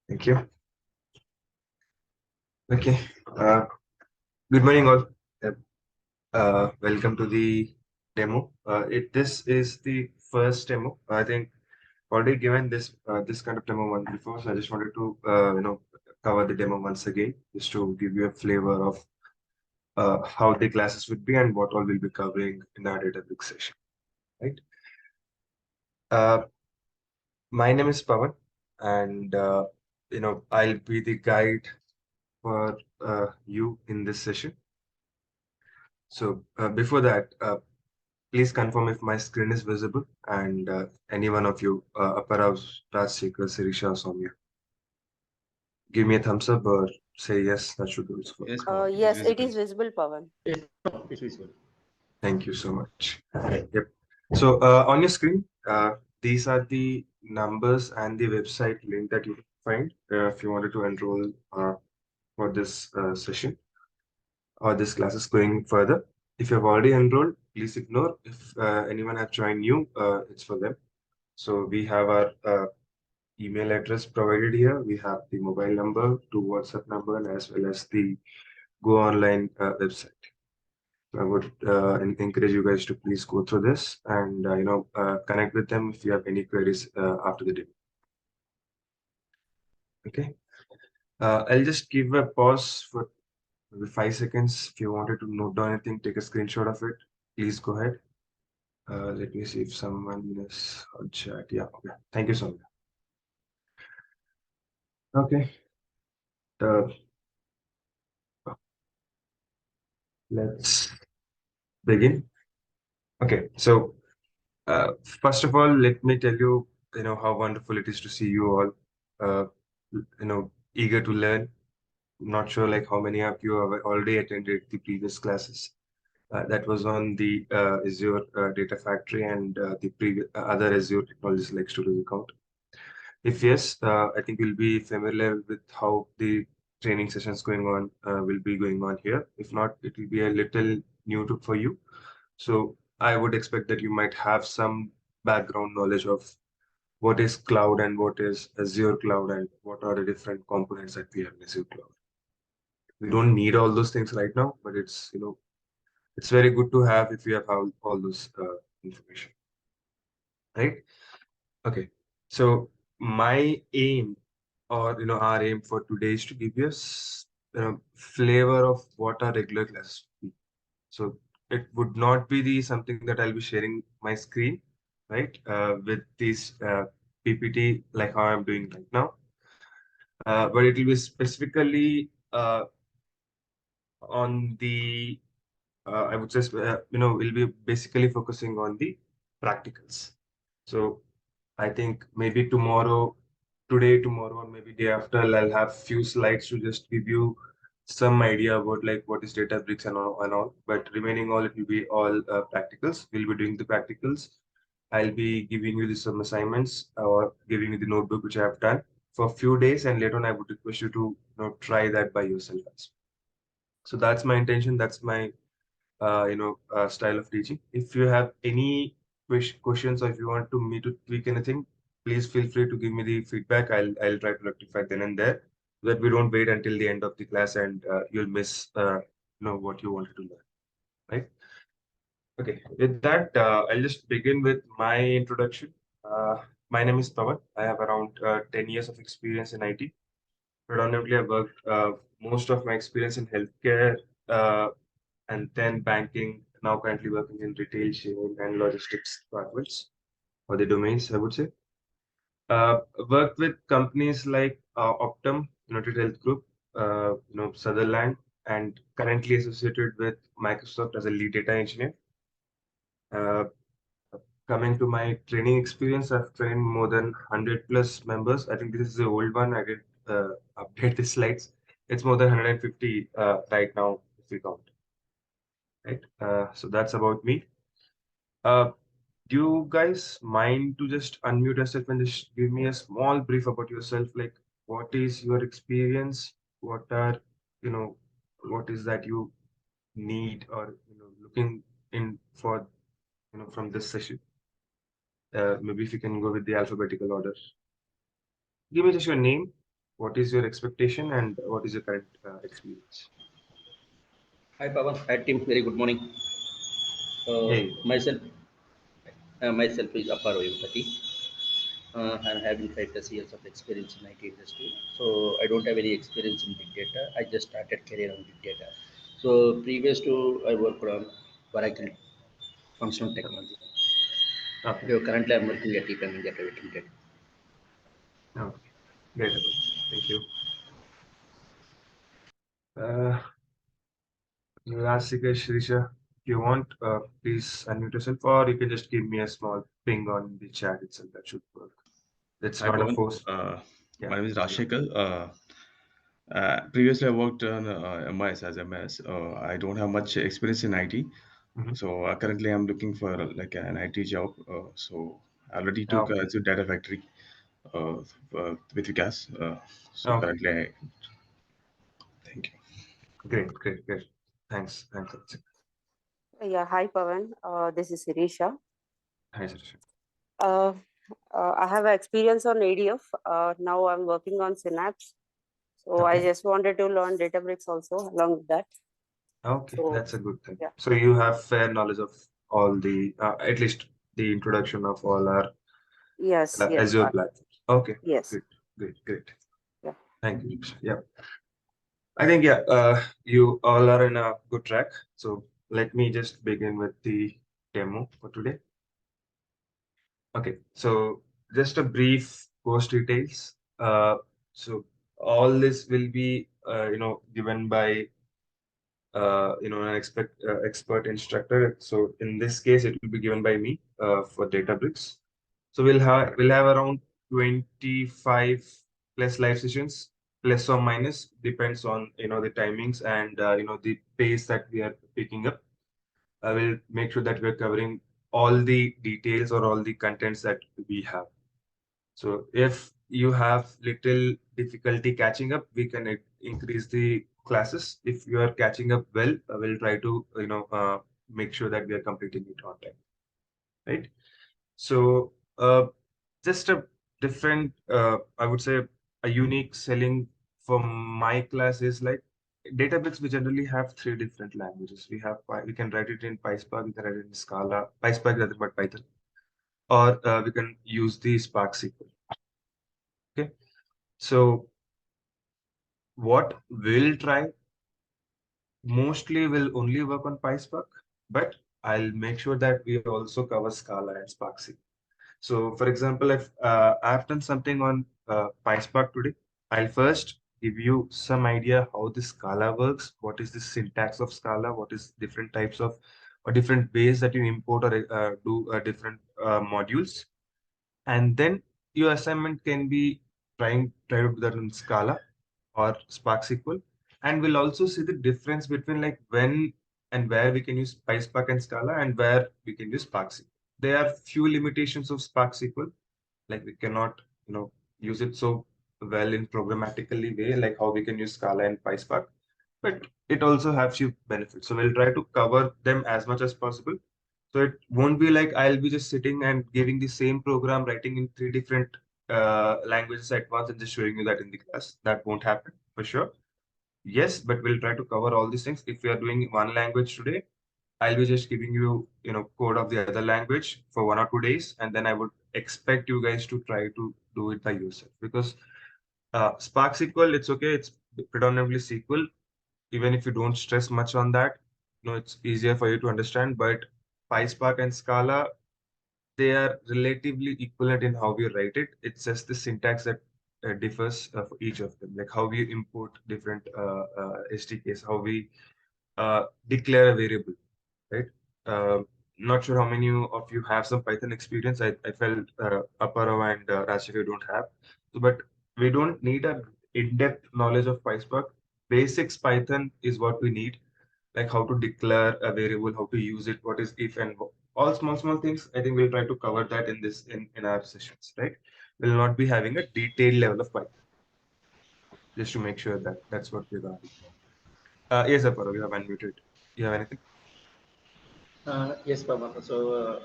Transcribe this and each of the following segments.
Thank you. Okay. Good morning, all. Yep. Welcome to the demo. This is the first demo. I think already given this kind of demo once before, so I just wanted to cover the demo once again, just to give you a flavor of how the classes would be and what all we'll be covering in our Databricks session. Right. Uh, my name is Pawan, and I'll be the guide for you in this session. So before that, please confirm if my screen is visible and any one of you, Aparav, Rajsekhar, Sirisha, or Soumya. Give me a thumbs up or say yes, that should do it. Yes, Pawan, it is Yes, it visible. is visible, Pawan. Yes, Pawan, it's visible. Thank you so much. Yep. So on your screen, these are the numbers and the website link that you can find if you wanted to enroll for this session or this class is going further. If you have already enrolled, please ignore. If anyone have joined new, it's for them. So we have our email address provided here. We have the mobile number, to WhatsApp number, and as well as the Go Online website. So I would encourage you guys to please go through this and connect with them if you have any queries after the demo. Okay. I'll just give a pause for maybe 5 seconds. If you wanted to note down anything, take a screenshot of it. Please go ahead. Let me see if someone is on chat. Yeah. Okay. Thank you so much. Okay. Let's begin. Okay. So first of all, let me tell you, how wonderful it is to see you all, eager to learn. Not sure like how many of you have already attended the previous classes. That was on the Azure Data Factory and the previous other Azure technologies like Studio Account. If yes, I think you'll be familiar with how the training sessions going on will be going on here. If not, it will be a little new for you. So I would expect that you might have some background knowledge of what is cloud and what is Azure cloud and what are the different components that we have in Azure cloud. We don't need all those things right now, but it's very good to have if you have all those information, right? Okay. So my aim or our aim for today is to give you a flavor of what our regular classes would be. So it would not be the something that I'll be sharing my screen, right, with this PPT like how I'm doing right now, but it will be specifically on the I would say we'll be basically focusing on the practicals. So I think maybe today, tomorrow, or maybe day after, I'll have few slides to just give you some idea about like what is Databricks and all. But remaining all, it will be all practicals. We'll be doing the practicals. I'll be giving you some assignments or giving you the notebook which I have done for a few days, and later on, I would request you to try that by yourself as well. So that's my intention. That's my style of teaching. If you have any questions or if you want me to tweak anything, please feel free to give me the feedback. I'll try to rectify then and there, so that we don't wait until the end of the class and you'll miss what you wanted to learn, right? Okay, with that, I'll just begin with my introduction. My name is Pawan. I have around 10 years of experience in IT. Predominantly, I worked most of my experience in healthcare, and then banking, now currently working in retail, shipping, and logistics departments, or the domains, I would say. Worked with companies like Optum, United Health Group, Sutherland, and currently associated with Microsoft as a lead data engineer. Uh, Coming to my training experience, I've trained more than 100 plus members. I think this is the old one. I did update the slides. It's more than 150 right now, if we count. Right. So that's about me. Uh, do you guys mind to just unmute yourself and just give me a small brief about yourself? Like, what is your experience? What are, you know, what is that you need or, looking in for, from this session? Maybe if you can go with the alphabetical order. Give me just your name. what is your expectation and what is your current experience? Hi Pawan, hi team. Very good morning. Hey. Myself is Aparo Empathy, and having 5 plus years of experience in IT industry. So I don't have any experience in big data. I just started career on big data. So previous to I worked on Oracle functional technology. Okay. So currently I'm working at EPAM India Private Limited. Okay. Great. Thank you. Uh, Rasika, Shrisha, if you want, please unmute yourself, or you can just give me a small ping on the chat itself. That should work. That's Hi, not a Pawan. force. My Yeah. name is Rashekar. Previously, I worked on MIS as MS. I don't have much experience in IT, Mhm. so currently I'm looking for like an IT job. So I already took Okay. Azure Data Factory uh, with Vikas. So Okay. currently, thank you. Great. Great. Great. Thanks. Thanks, Rasika. Yeah, hi Pawan. This is Sirisha. Hi, Shrisha. Uh, I have experience on ADF. Now I'm working on Synapse. So I Okay. just wanted to learn Databricks also along with that. Okay. So That's a good thing. yeah, So you have fair knowledge of all the, at least the introduction of all our yes, Azure platforms. Okay. yes, Great. Great. Great. yeah. Thank you. Yeah. I think, yeah, you all are in a good track. So let me just begin with the demo for today. Okay, so just a brief course details. So all this will be, given by, an expert instructor. So in this case, it will be given by me for Databricks. So we'll have around 25 plus live sessions, plus or minus, depends on the timings and the pace that we are picking up. I will make sure that we're covering all the details or all the contents that we have. So if you have little difficulty catching up, we can increase the classes. If you are catching up well, we'll try to make sure that we are completing it on time, right? So just a different, I would say, a unique selling for my class is like Databricks. We generally have three different languages. We can write it in PySpark, we can write it in Scala. PySpark is nothing but Python, or we can use the Spark SQL. Okay, so what we'll try mostly will only work on PySpark, but I'll make sure that we also cover Scala and Spark SQL. So, for example, if I've done something on PySpark today, I'll first give you some idea how the Scala works, what is the syntax of Scala, what is different types of or different ways that you import or do different modules. And then your assignment can be try to do that in Scala or Spark SQL. And we'll also see the difference between like when and where we can use PySpark and Scala and where we can use Spark SQL. There are few limitations of Spark SQL, like we cannot, use it so well in programmatically way, like how we can use Scala and PySpark. But it also has few benefits. So we'll try to cover them as much as possible. So it won't be like I'll be just sitting and giving the same program, writing in three different languages at once and just showing you that in the class. That won't happen for sure. Yes, but we'll try to cover all these things. If we are doing one language today, I'll be just giving you, code of the other language for 1 or 2 days, and then I would expect you guys to try to do it by yourself because Spark SQL, it's okay. It's predominantly SQL. Even if you don't stress much on that, it's easier for you to understand. But PySpark and Scala, they are relatively equivalent in how we write it. It's just the syntax that differs for each of them, like how we import different SDKs, how we declare a variable, right? Not sure how many of you have some Python experience. I felt Aparo and Rashika don't have. So, but we don't need a in-depth knowledge of PySpark. Basics Python is what we need, like how to declare a variable, how to use it, what is if and all small things. I think we'll try to cover that in this in our sessions, right? We'll not be having a detailed level of Python, just to make sure that that's what we're going to do. Yes, Aparo, you have unmuted. You have anything? Yes, Pawan. So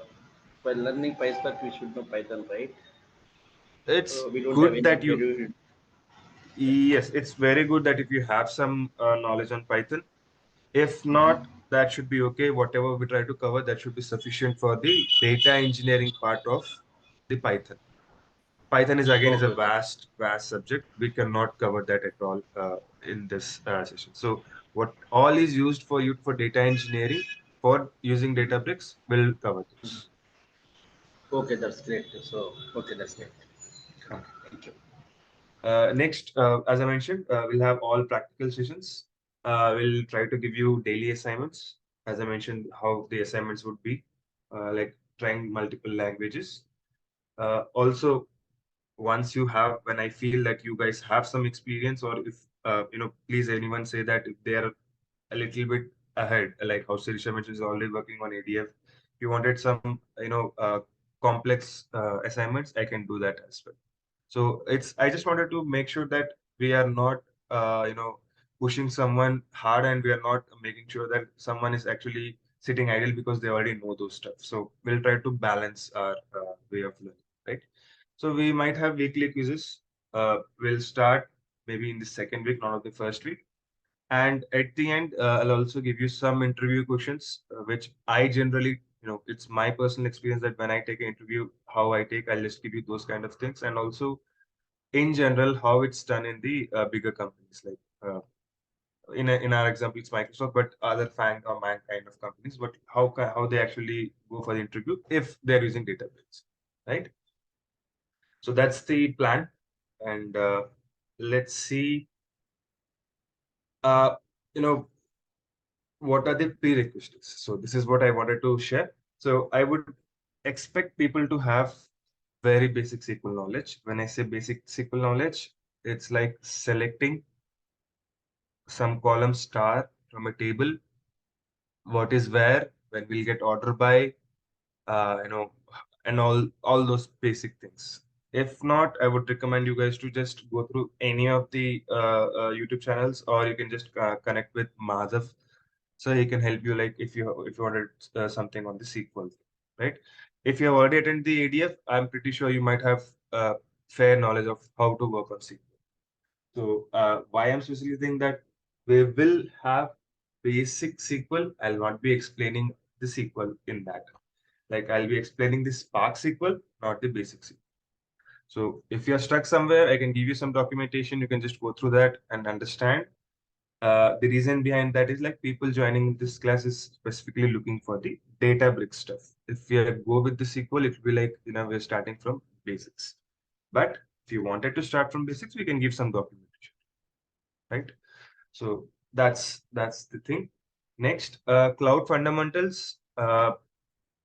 while learning PySpark, we should know Python, right? It's We don't have good any that you value. Yes, it's very good that if you have some knowledge on Python. If not, that should be okay. Whatever we try to cover, that should be sufficient for the data engineering part of the Python. Python is again is a Okay, okay. vast subject. We cannot cover that at all in this session. So what all is used for you for data engineering for using Databricks, we'll cover those. Okay, that's great. So, okay, that's great. Okay. Thank you. Next, as I mentioned, we'll have all practical sessions. We'll try to give you daily assignments. As I mentioned, how the assignments would be, like trying multiple languages. Also, once you have, when I feel that you guys have some experience, or if please anyone say that if they are a little bit ahead, like how Sirisha mentioned, is already working on ADF. If you wanted some, complex assignments, I can do that as well. So I just wanted to make sure that we are not, pushing someone hard, and we are not making sure that someone is actually sitting idle because they already know those stuff. So we'll try to balance our way of learning, right? So we might have weekly quizzes. We'll start maybe in the second week, not of the first week. And at the end, I'll also give you some interview questions, which I generally, it's my personal experience that when I take an interview, how I take, I'll just give you those kind of things. And also, in general, how it's done in the bigger companies, like in our example, it's Microsoft, but other FANG or MANG kind of companies, but how they actually go for the interview if they're using Databricks, right? So that's the plan. And let's see, uh, you know, what are the prerequisites? So this is what I wanted to share. So I would expect people to have very basic SQL knowledge. When I say basic SQL knowledge, it's like selecting some column star from a table, what is where, when we'll get order by, uh, you know, and all those basic things. If not, I would recommend you guys to just go through any of the YouTube channels, or you can just connect with Madhav, so he can help you. Like if you wanted something on the SQL, right? If you have already attended the ADF, I'm pretty sure you might have fair knowledge of how to work on SQL. So why I'm specifically saying that we will have basic SQL. I'll not be explaining the SQL in that. Like I'll be explaining the Spark SQL, not the basic SQL. So if you're stuck somewhere, I can give you some documentation. You can just go through that and understand. The reason behind that is like people joining this class is specifically looking for the Databricks stuff. If you go with the SQL, it will be like, we're starting from basics. But if you wanted to start from basics, we can give some documentation, right? So that's the thing. Next, cloud fundamentals.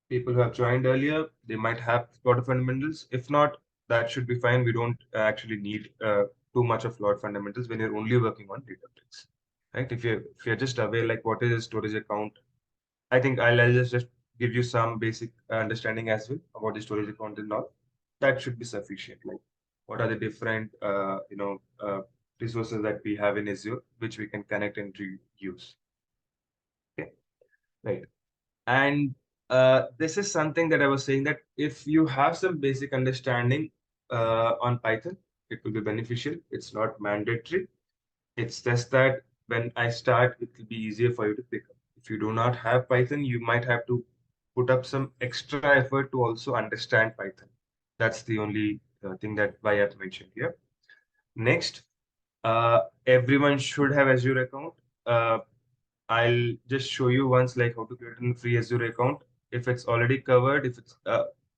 People who have joined earlier, they might have lot of fundamentals. If not, that should be fine. We don't actually need too much of lot fundamentals when you're only working on Databricks, right? If you're just aware like what is a storage account, I think I'll just give you some basic understanding as well about the storage account and all. That should be sufficient. Like what are the different resources that we have in Azure which we can connect and reuse. Okay, right. And this is something that I was saying that if you have some basic understanding on Python, it will be beneficial. It's not mandatory. It's just that when I start, it will be easier for you to pick up. If you do not have Python, you might have to put up some extra effort to also understand Python. That's the only thing that why I've mentioned here. Next, everyone should have Azure account. Uh, I'll just show you once like how to create a free Azure account. If it's already covered,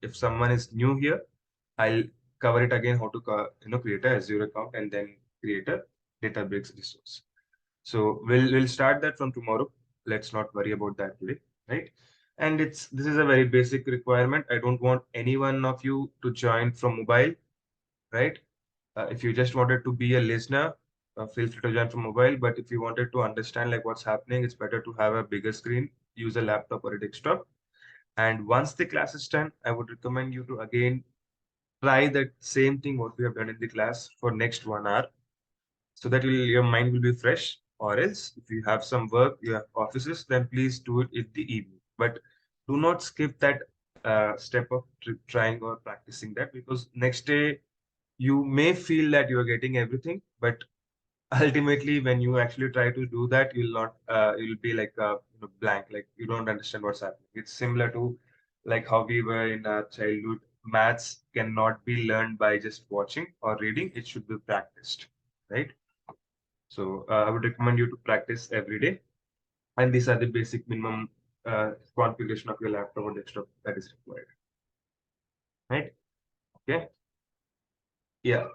if someone is new here, I'll cover it again how to create a Azure account and then create a Databricks resource. So we'll start that from tomorrow. Let's not worry about that today, right? And this is a very basic requirement. I don't want any one of you to join from mobile, right? If you just wanted to be a listener, feel free to join from mobile. But if you wanted to understand like what's happening, it's better to have a bigger screen, use a laptop or a desktop. And once the class is done, I would recommend you to again try that same thing what we have done in the class for next 1 hour, so that your mind will be fresh. Or else, if you have some work, you have offices, then please do it in the evening. But do not skip that step of trying or practicing that, because next day you may feel that you are getting everything, but ultimately when you actually try to do that, you'll be like blank, like you don't understand what's happening. It's similar to like how we were in our childhood. Maths cannot be learned by just watching or reading, it should be practiced, right? So I would recommend you to practice every day, and these are the basic minimum configuration of your laptop or desktop that is required, right? Okay. Yeah,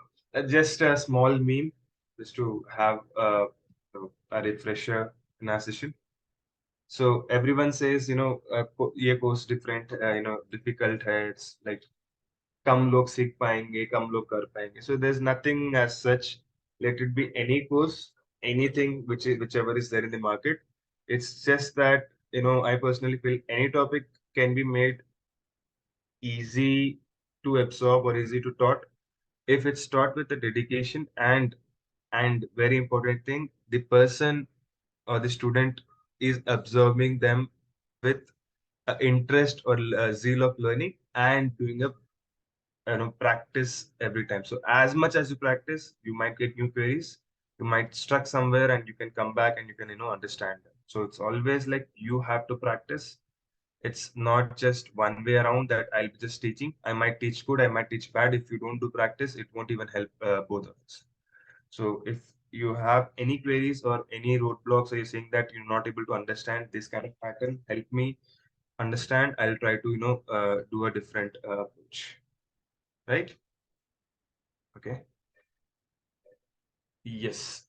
just a small meme just to have a refresher in our session. So everyone says, ये course different, difficult है. It's like कम लोग सीख पाएंगे, कम लोग कर पाएंगे. So there's nothing as such. Let it be any course, anything whichever is there in the market. It's just that, I personally feel any topic can be made easy to absorb or easy to taught if it's taught with the dedication, and very important thing, the person or the student is absorbing them with interest or zeal of learning and doing a practice every time. So as much as you practice, you might get new queries, you might stuck somewhere, and you can come back and you can understand them. So it's always like you have to practice. It's not just one way around that I'll be just teaching. I might teach good, I might teach bad. If you don't do practice, it won't even help both of us. So if you have any queries or any roadblocks, or you're saying that you're not able to understand this kind of pattern, help me understand. I'll try to, do a different approach, right? Okay. Yes.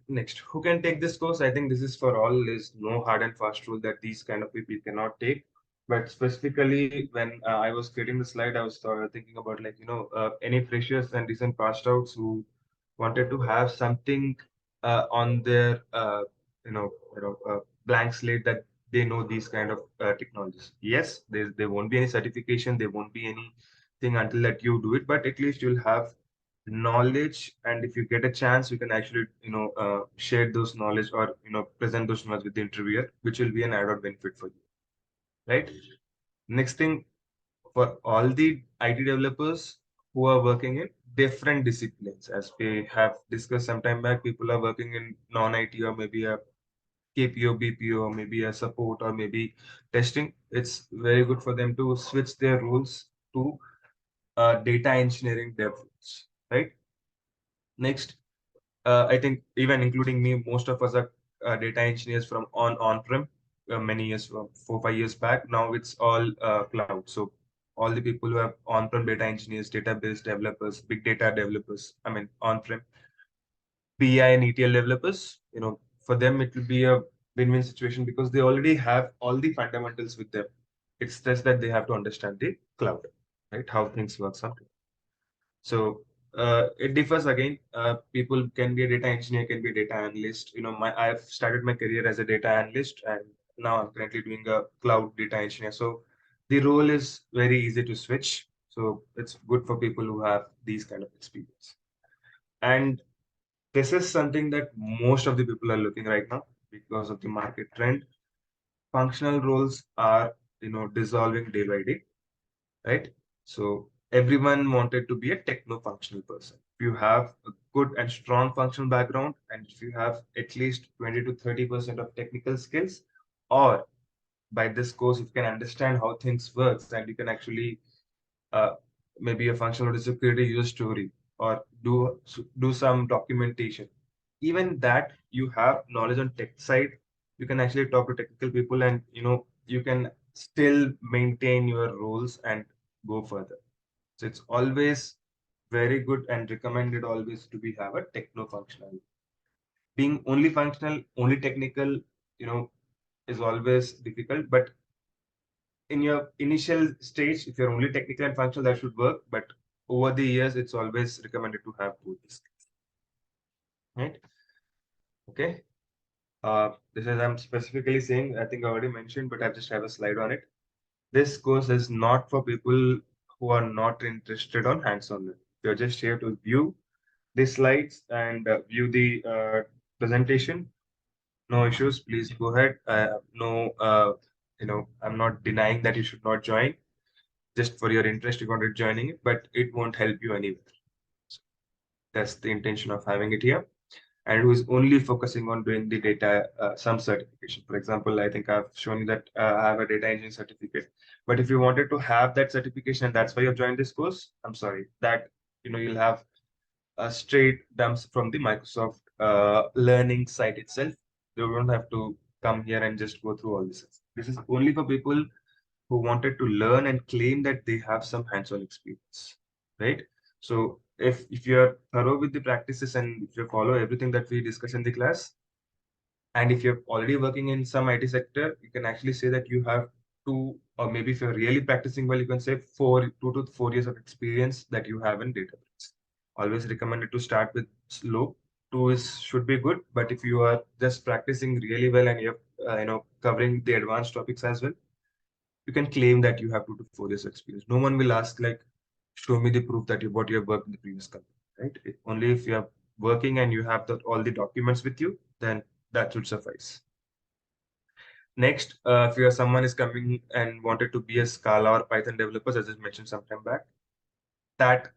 Next, who can take this course? I think this is for all. There's no hard and fast rule that these kind of people cannot take. But specifically, when I was creating the slide, I was thinking about like, any freshers and recent passed outs who wanted to have something on their, blank slate, that they know these kind of technologies. Yes, there won't be any certification, there won't be anything until that you do it, but at least you'll have knowledge, and if you get a chance, you can actually share those knowledge, or present those knowledge with the interviewer, which will be an added benefit for you, right? Next thing, for all the IT developers who are working in different disciplines, as we have discussed some time back, people are working in non-IT, or maybe a KPO, BPO, or maybe a support, or maybe testing. It's very good for them to switch their roles to data engineering dev roles, right? Next, I think even including me, most of us are data engineers from on-prem many years, from 4 5 years back. Now it's all cloud. So all the people who have on-prem data engineers, database developers, big data developers, I mean on-prem BI and ETL developers, for them it will be a win-win situation, because they already have all the fundamentals with them. It's just that they have to understand the cloud, right? How things work something. So it differs again. People can be a data engineer, can be a data analyst. I've started my career as a data analyst, and now I'm currently doing a cloud data engineer. So the role is very easy to switch. So it's good for people who have these kind of experience. And this is something that most of the people are looking right now because of the market trend. Functional roles are, dissolving day by day, right? So everyone wanted to be a techno-functional person. If you have a good and strong functional background, and if you have at least 20 to 30% of technical skills, or by this course, if you can understand how things works, and you can actually uh, maybe a functional research, create a user story, or do some documentation. Even that, you have knowledge on tech side, you can actually talk to technical people, and you can still maintain your roles and go further. So it's always very good and recommended always to be have a techno functional. Being only functional, only technical, is always difficult. But in your initial stage, if you're only technical and functional, that should work. But over the years, it's always recommended to have both these skills, right? Okay. This is, I'm specifically saying, I think I already mentioned, but I just have a slide on it. This course is not for people who are not interested on hands-on learning. You're just here to view the slides and view the presentation. No issues. Please go ahead. No, I'm not denying that you should not join. Just for your interest, you wanted joining it, but it won't help you anywhere. That's the intention of having it here. And who is only focusing on doing the data, some certification. For example, I think I've shown you that I have a data engineering certificate. But if you wanted to have that certification, and that's why you've joined this course, I'm sorry, that you'll have straight dumps from the Microsoft learning site itself. You don't have to come here and just go through all this. This is only for people who wanted to learn and claim that they have some hands-on experience, right? So if you're thorough with the practices and if you follow everything that we discuss in the class, and if you're already working in some IT sector, you can actually say that you have two, or maybe if you're really practicing well, you can say 2 to 4 years of experience that you have in database. Always recommended to start with slow. Two is should be good, but if you are just practicing really well and you're covering the advanced topics as well, you can claim that you have 2 to 4 years experience. No one will ask like, show me the proof that what you have worked in the previous company, right? Only if you are working and you have all the documents with you, then that should suffice. Next, if you are someone is coming and wanted to be a Scala or Python developer, as I mentioned some time back, that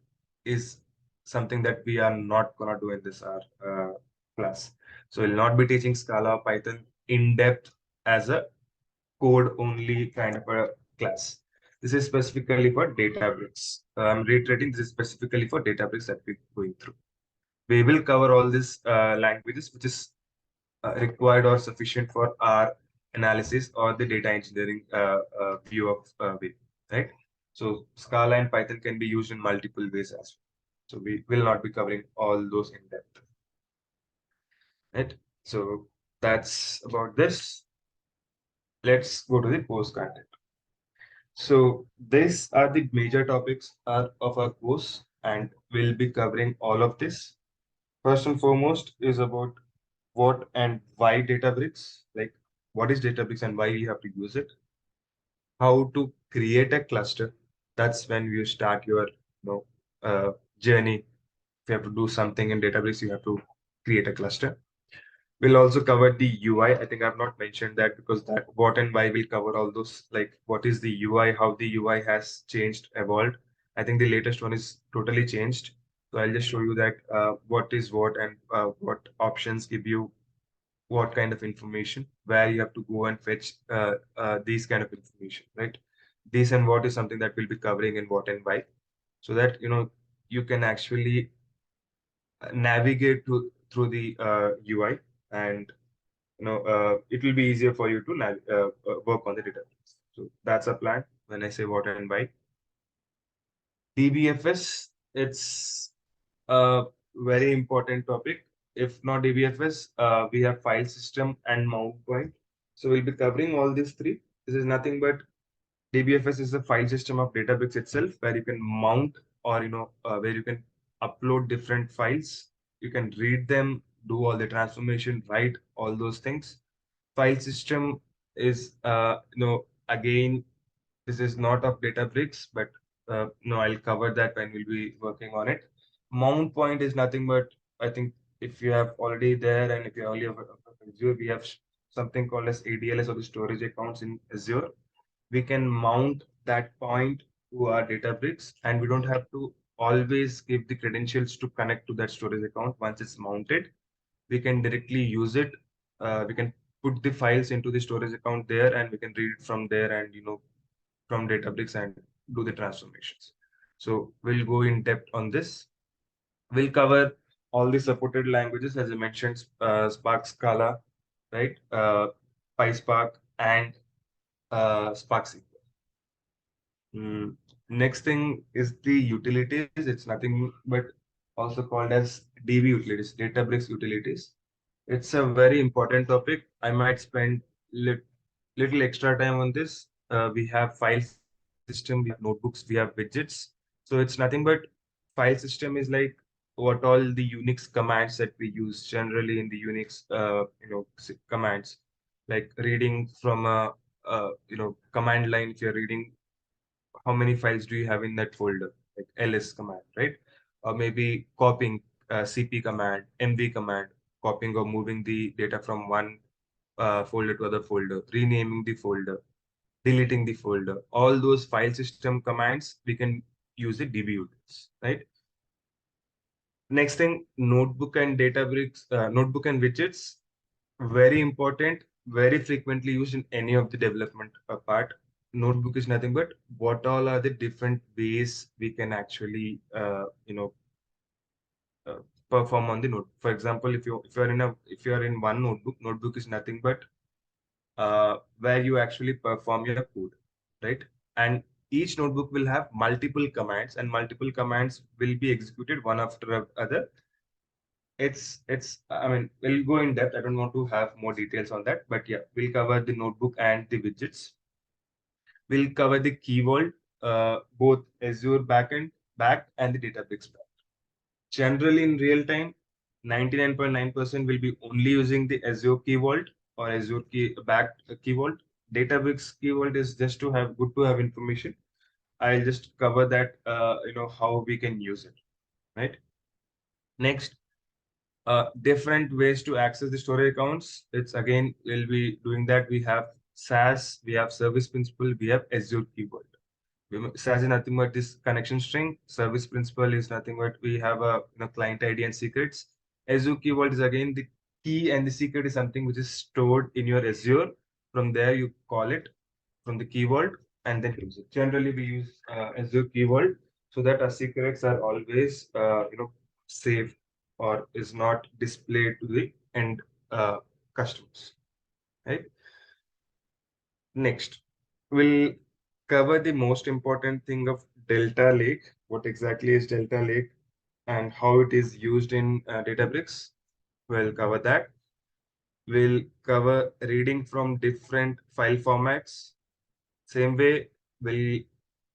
is something that we are not gonna do in this class. So we'll not be teaching Scala or Python in depth as a code only kind of a class. This is specifically for Databricks. I'm reiterating, this is specifically for Databricks that we're going through. We will cover all these languages, which is required or sufficient for our analysis or the data engineering view of way, right? So Scala and Python can be used in multiple ways as well. So we will not be covering all those in depth, right? So that's about this. Let's go to the course content. So these are the major topics of our course, and we'll be covering all of this. First and foremost is about what and why Databricks, like what is Databricks and why we have to use it, how to create a cluster. That's when you start your journey. If you have to do something in Databricks, you have to create a cluster. We'll also cover the UI. I think I've not mentioned that because that what and why will cover all those, like what is the UI, how the UI has changed, evolved. I think the latest one is totally changed. So I'll just show you that what is what and what options give you what kind of information, where you have to go and fetch these kind of information, right? This and what is something that we'll be covering in what and why, so that you can actually navigate through the UI, and it will be easier for you to work on the database. So that's a plan when I say what and why. DBFS, it's a very important topic. If not DBFS, we have file system and mount point. So we'll be covering all these three. This is nothing but DBFS is the file system of Databricks itself, where you can mount or where you can upload different files. You can read them, do all the transformation, write all those things. File system is again, this is not of Databricks, but no, I'll cover that when we'll be working on it. Mount point is nothing but, I think if you have already there and if you already have Azure, we have something called as ADLS or the storage accounts in Azure. We can mount that point to our Databricks, and we don't have to always give the credentials to connect to that storage account. Once it's mounted, we can directly use it. We can put the files into the storage account there, and we can read it from there and from Databricks and do the transformations. So we'll go in depth on this. We'll cover all the supported languages, as I mentioned, Spark Scala, right? PySpark and Spark SQL. Next thing is the utilities. It's nothing but also called as DB utilities, Databricks utilities. It's a very important topic. I might spend little extra time on this. We have file system, we have notebooks, we have widgets. So it's nothing but file system is like what all the Unix commands that we use generally in the Unix, commands, like reading from a, command line. If you're reading, how many files do you have in that folder, like ls command, right? Or maybe copying, cp command, mv command, copying or moving the data from one folder to other folder, renaming the folder, deleting the folder. All those file system commands, we can use the db utils, right? Next thing, notebook and Databricks, notebook and widgets, very important, very frequently used in any of the development part. Notebook is nothing but what all are the different ways we can actually, uh, perform on the notebook. For example, if you're in one notebook, notebook is nothing but where you actually perform your code, right? And each notebook will have multiple commands, and multiple commands will be executed one after other. It's I mean, we'll go in depth. I don't want to have more details on that, but yeah, we'll cover the notebook and the widgets. We'll cover the key vault, both Azure back and the Databricks back. Generally, in real time, 99.9% will be only using the Azure Key Vault or Azure Key Vault. Databricks Key Vault is just to have good to have information. I'll just cover that, how we can use it, right? Next, different ways to access the storage accounts. It's again, we'll be doing that. We have SAS, we have Service Principal, we have Azure Key Vault. SAS is nothing but this connection string. Service principal is nothing but we have a client ID and secrets. Azure Key Vault is again the key, and the secret is something which is stored in your Azure. From there, you call it from the Key Vault and then use it. Generally, we use Azure Key Vault so that our secrets are always saved or is not displayed to the end customers. Right. Next, we'll cover the most important thing of Delta Lake. What exactly is Delta Lake and how it is used in Databricks? We'll cover that. We'll cover reading from different file formats. Same way, we'll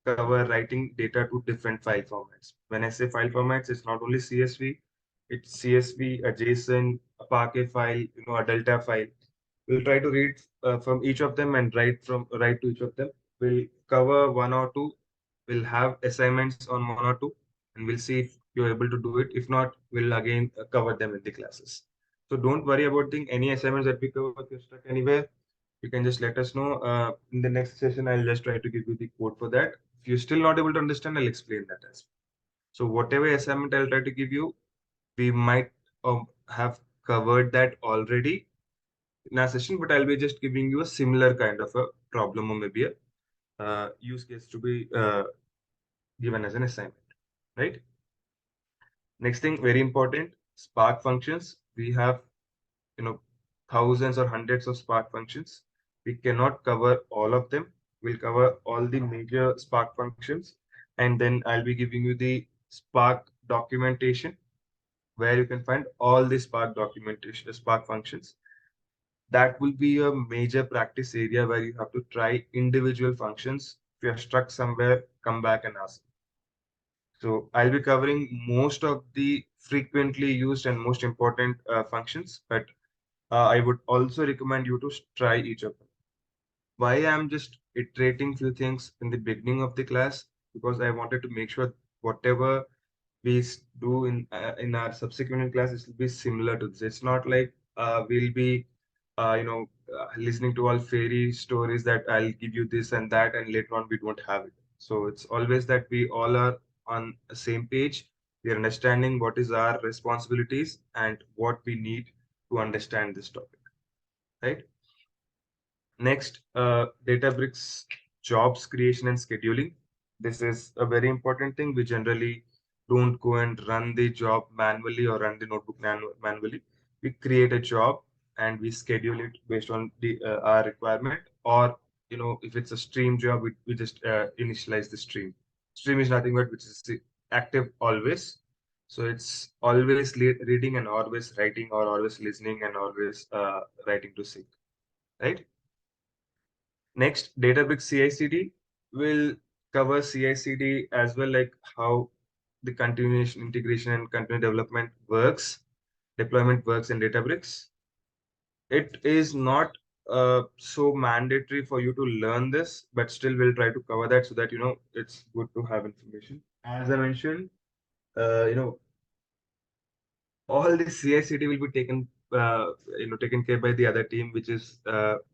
cover writing data to different file formats. When I say file formats, it's not only CSV, it's CSV, a JSON, a Parquet file, a Delta file. We'll try to read from each of them and write to each of them. We'll cover one or two. We'll have assignments on one or two, and we'll see if you're able to do it. If not, we'll again cover them in the classes. So don't worry about any assignments that we cover. If you're stuck anywhere, you can just let us know. In the next session, I'll just try to give you the code for that. If you're still not able to understand, I'll explain that as well. So whatever assignment I'll try to give you, we might have covered that already in our session, but I'll be just giving you a similar kind of a problem or maybe a use case to be given as an assignment, right? Next thing, very important, Spark functions. We have, thousands or hundreds of Spark functions. We cannot cover all of them. We'll cover all the major Spark functions, and then I'll be giving you the Spark documentation where you can find all the Spark documentation, Spark functions. That will be a major practice area where you have to try individual functions. If you're stuck somewhere, come back and ask. So I'll be covering most of the frequently used and most important functions, but I would also recommend you to try each of them. Why I'm just iterating few things in the beginning of the class, because I wanted to make sure whatever we do in our subsequent classes will be similar to this. It's not like we'll be listening to all fairy stories that I'll give you this and that, and later on we don't have it. So it's always that we all are on the same page. We are understanding what is our responsibilities and what we need to understand this topic, right? Next, Databricks jobs creation and scheduling. This is a very important thing. We generally don't go and run the job manually or run the notebook manually. We create a job and we schedule it based on our requirement. Or, if it's a stream job, we just initialize the stream. Stream is nothing but which is active always. So it's always reading and always writing, or always listening and always writing to sync, right? Next, Databricks CI/CD will cover CI/CD as well, like how the continuation, integration, and continuous development works, deployment works in Databricks. It is not so mandatory for you to learn this, but still we'll try to cover that so that it's good to have information. As I mentioned, all the CI/CD will be taken care by the other team, which is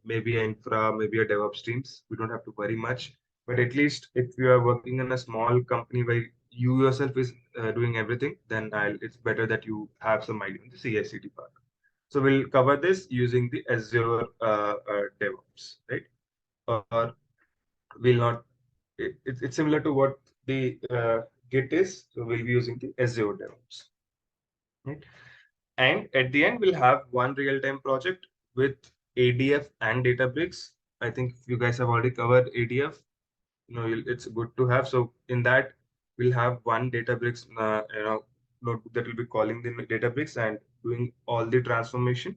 maybe a infra, maybe a DevOps teams. We don't have to worry much. But at least if you are working in a small company where you yourself is doing everything, then it's better that you have some idea on the CI/CD part. So we'll cover this using the Azure DevOps, right? Or we'll not. It's similar to what the Git is. So we'll be using the Azure DevOps, right? And at the end, we'll have one real-time project with ADF and Databricks. I think you guys have already covered ADF. It's good to have. So in that, we'll have one Databricks, notebook that will be calling the Databricks and doing all the transformation.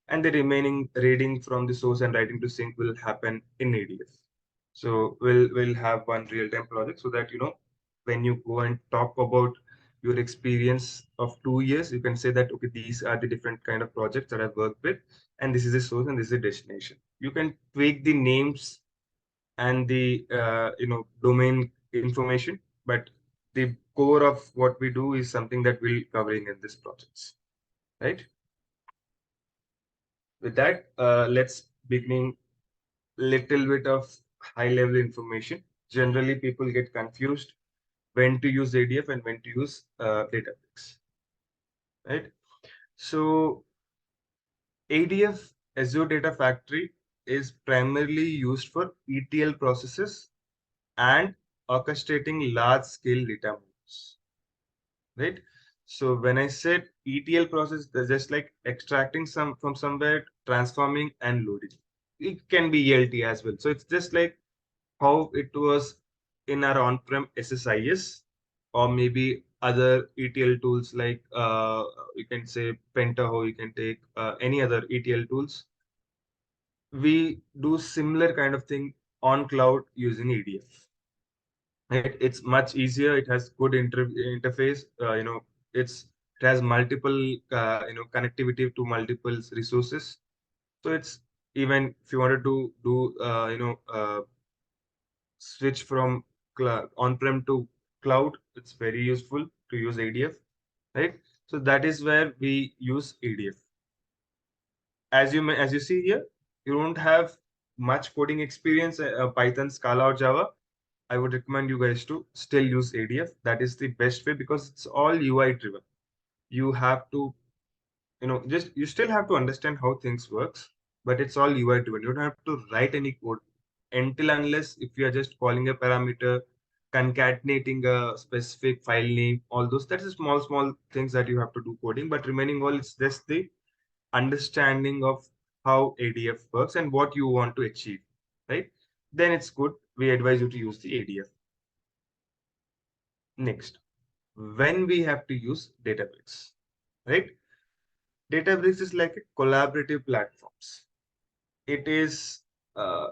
And the remaining reading from the source and writing to sync will happen in ADF. So we'll have one real-time project so that when you go and talk about your experience of 2 years, you can say that okay, these are the different kind of projects that I've worked with, and this is the source and this is the destination. You can tweak the names and the domain information, but the core of what we do is something that we'll covering in this projects, right? With that, let's begin little bit of high level information. Generally, people get confused when to use ADF and when to use Databricks, right? So ADF, Azure Data Factory, is primarily used for ETL processes and orchestrating large scale data moves, right? So when I said ETL process, they're just like extracting some from somewhere, transforming and loading. It can be ELT as well. So it's just like how it was in our on-prem SSIS or maybe other ETL tools like you can say Pentaho, you can take any other ETL tools. We do similar kind of thing on cloud using ADF. Right? It's much easier. It has good interface. It has multiple connectivity to multiple resources. So it's even if you wanted to do switch from on-prem to cloud, it's very useful to use ADF, right? So that is where we use ADF. As you see here, you don't have much coding experience, Python, Scala, or Java. I would recommend you guys to still use ADF. That is the best way because it's all UI driven. You have to, just you still have to understand how things works, but it's all UI driven. You don't have to write any code until unless if you are just calling a parameter, concatenating a specific file name, all those. That's the small things that you have to do coding. But remaining all, it's just the understanding of how ADF works and what you want to achieve, right? Then it's good. We advise you to use the ADF. Next, when we have to use Databricks, right? Databricks is like a collaborative platforms. It is, I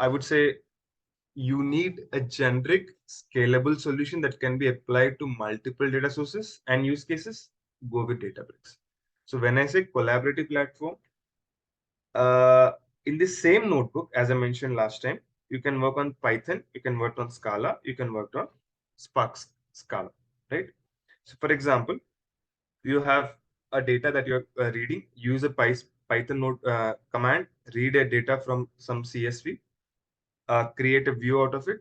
would say you need a generic scalable solution that can be applied to multiple data sources and use cases. Go with Databricks. So when I say collaborative platform, uh, in the same notebook, as I mentioned last time, you can work on Python, you can work on Scala, you can work on Spark Scala, right? So for example, you have a data that you're reading, use a Python node command, read a data from some CSV, create a view out of it.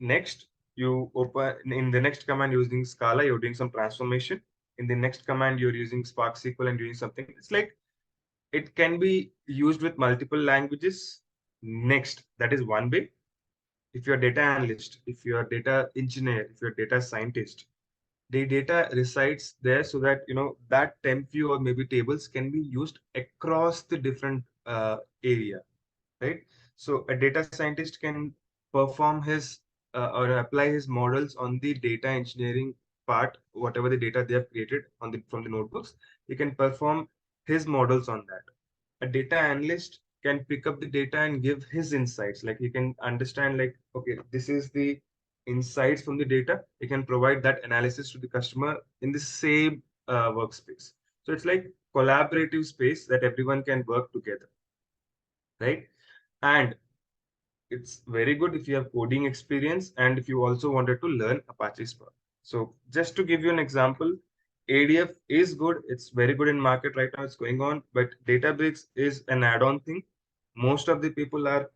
Next, you open in the next command using Scala, you're doing some transformation. In the next command, you're using Spark SQL and doing something. It's like it can be used with multiple languages. Next, that is one way. If you're a data analyst, if you're a data engineer, if you're a data scientist, the data resides there so that that temp view or maybe tables can be used across the different area, right? So a data scientist can perform his or apply his models on the data engineering part, whatever the data they have created on the from the notebooks. He can perform his models on that. A data analyst can pick up the data and give his insights. Like he can understand, like, okay, this is the insights from the data. He can provide that analysis to the customer in the same workspace. So it's like collaborative space that everyone can work together, right? And it's very good if you have coding experience and if you also wanted to learn Apache Spark. So just to give you an example, ADF is good. It's very good in market right now. It's going on, but Databricks is an add-on thing. Most of the people are,